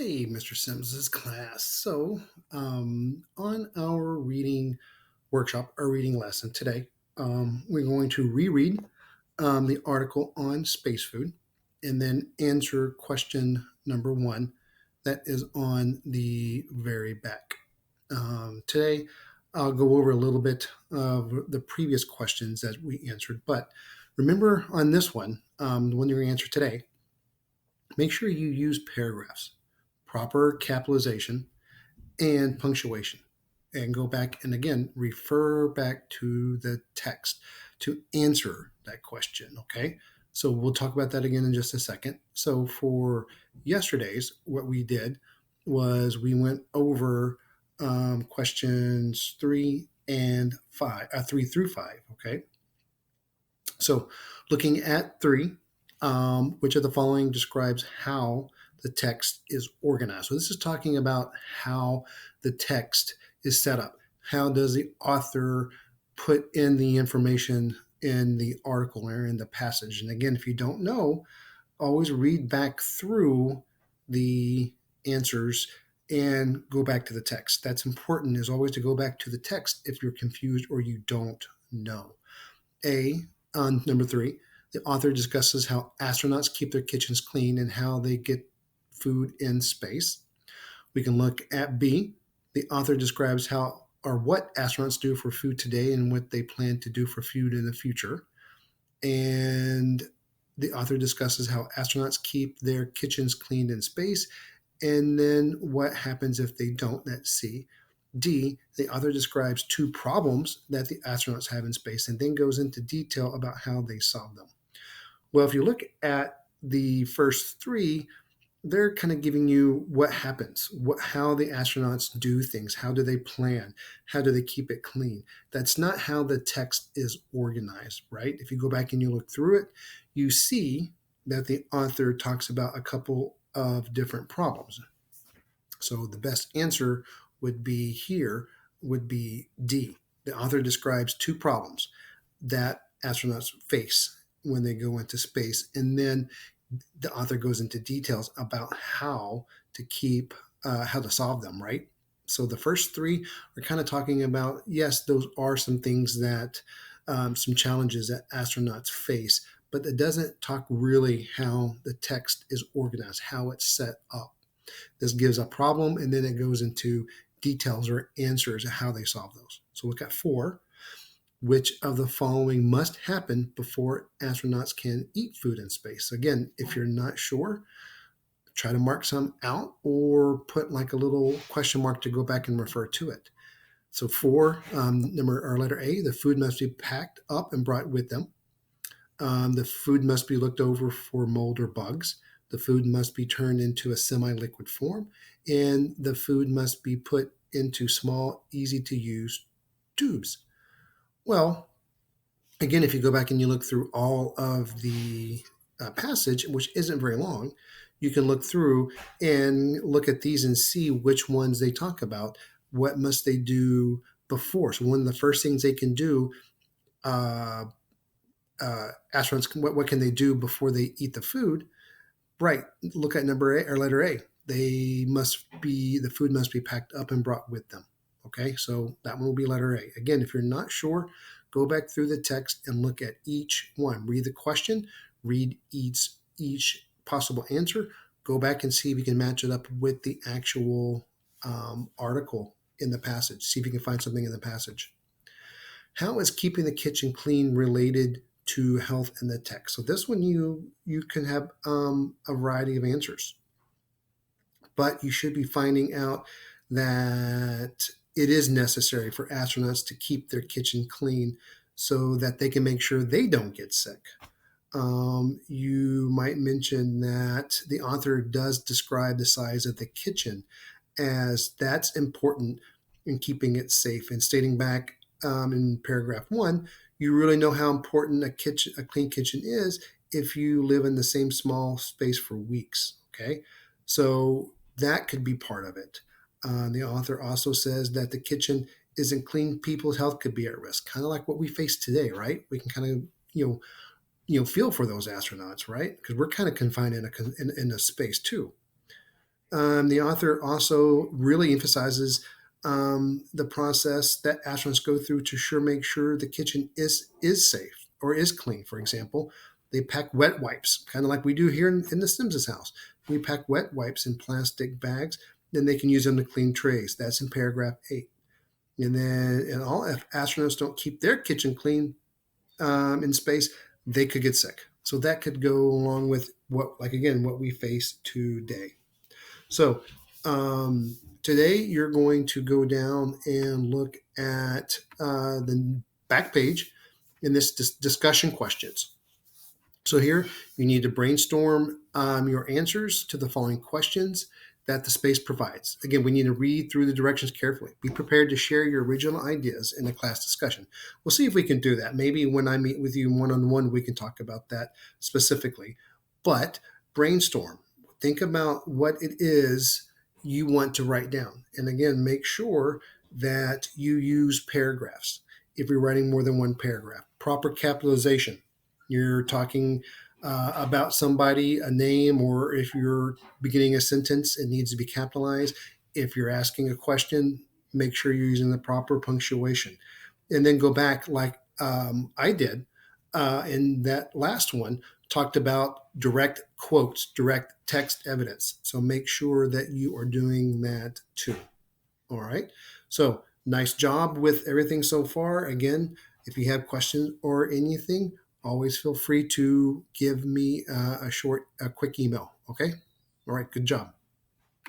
Hey, Mr. Sims's class. On our reading workshop, our reading lesson today, we're going to reread the article on space food and then answer question number one that is on the very back. Today, I'll go over a little bit of the previous questions that we answered, but remember on this one, the one you're going to answer today, make sure you use paragraphs, proper capitalization, and punctuation. And go back and again refer back to the text to answer that question. Okay. So we'll talk about that again in just a second. So for yesterday's, what we did was we went over questions 3 and 5, 3 through 5. Okay. So looking at 3, which of the following describes how the text is organized? So this is talking about how the text is set up. How does the author put in the information in the article or in the passage? And again, if you don't know, always read back through the answers and go back to the text. That's important, is always to go back to the text if you're confused or you don't know. On number 3, the author discusses how astronauts keep their kitchens clean and how they get food in space. We can look at B. The author describes how or what astronauts do for food today and what they plan to do for food in the future. And the author discusses how astronauts keep their kitchens cleaned in space, and then what happens if they don't. That's C. D, the author describes 2 problems that the astronauts have in space and then goes into detail about how they solve them. Well, if you look at the first 3, they're kind of giving you what happens, how the astronauts do things, how do they plan, how do they keep it clean. That's not how the text is organized, right? If you go back and you look through it, you see that the author talks about a couple of different problems. So the best answer would be D. The author describes 2 problems that astronauts face when they go into space, and then the author goes into details about how to solve them, right? So the first 3 are kind of talking about, yes, those are some things that some challenges that astronauts face, but it doesn't talk really how the text is organized, how it's set up. This gives a problem, and then it goes into details or answers of how they solve those. So look at 4. Which of the following must happen before astronauts can eat food in space? Again, if you're not sure, try to mark some out or put like a little question mark to go back and refer to it. So 4, letter A, the food must be packed up and brought with them. The food must be looked over for mold or bugs. The food must be turned into a semi-liquid form, and the food must be put into small, easy-to-use tubes. Well, again, if you go back and you look through all of the passage, which isn't very long, you can look through and look at these and see which ones they talk about. What must they do before? So one of the first things they can do, astronauts, what can they do before they eat the food? Right. Look at number A or letter A. The food must be packed up and brought with them. Okay, so that one will be letter A. Again, if you're not sure, go back through the text and look at each one. Read the question, read each possible answer, go back and see if you can match it up with the actual article in the passage. See if you can find something in the passage. How is keeping the kitchen clean related to health in the text? So this one you can have a variety of answers, but you should be finding out that it is necessary for astronauts to keep their kitchen clean so that they can make sure they don't get sick. You might mention that the author does describe the size of the kitchen, as that's important in keeping it safe. And stating back in paragraph 1, you really know how important a clean kitchen is if you live in the same small space for weeks. Okay, so that could be part of it. The author also says that the kitchen isn't clean, people's health could be at risk, kind of like what we face today, right? We can kind of feel for those astronauts, right? Because we're kind of confined in a space too. The author also really emphasizes the process that astronauts go through to make sure the kitchen is safe or is clean. For example, they pack wet wipes, kind of like we do here in the Simpsons house. We pack wet wipes in plastic bags, then they can use them to clean trays. That's in paragraph 8. And then, and all if astronauts don't keep their kitchen clean in space, they could get sick. So that could go along with what we face today. So today you're going to go down and look at the back page in this discussion questions. So here you need to brainstorm your answers to the following questions that the space provides. Again, we need to read through the directions carefully. Be prepared to share your original ideas in a class discussion. We'll see if we can do that. Maybe when I meet with you one-on-one, we can talk about that specifically. But brainstorm. Think about what it is you want to write down. And again, make sure that you use paragraphs if you're writing more than one paragraph. Proper capitalization. You're talking about somebody, a name, or if you're beginning a sentence, it needs to be capitalized. If you're asking a question, make sure you're using the proper punctuation. And then go back like I did in that last one, talked about direct quotes, direct text evidence. So make sure that you are doing that too. All right. So nice job with everything so far. Again, if you have questions or anything, always feel free to give me a quick email. Okay. All right. Good job.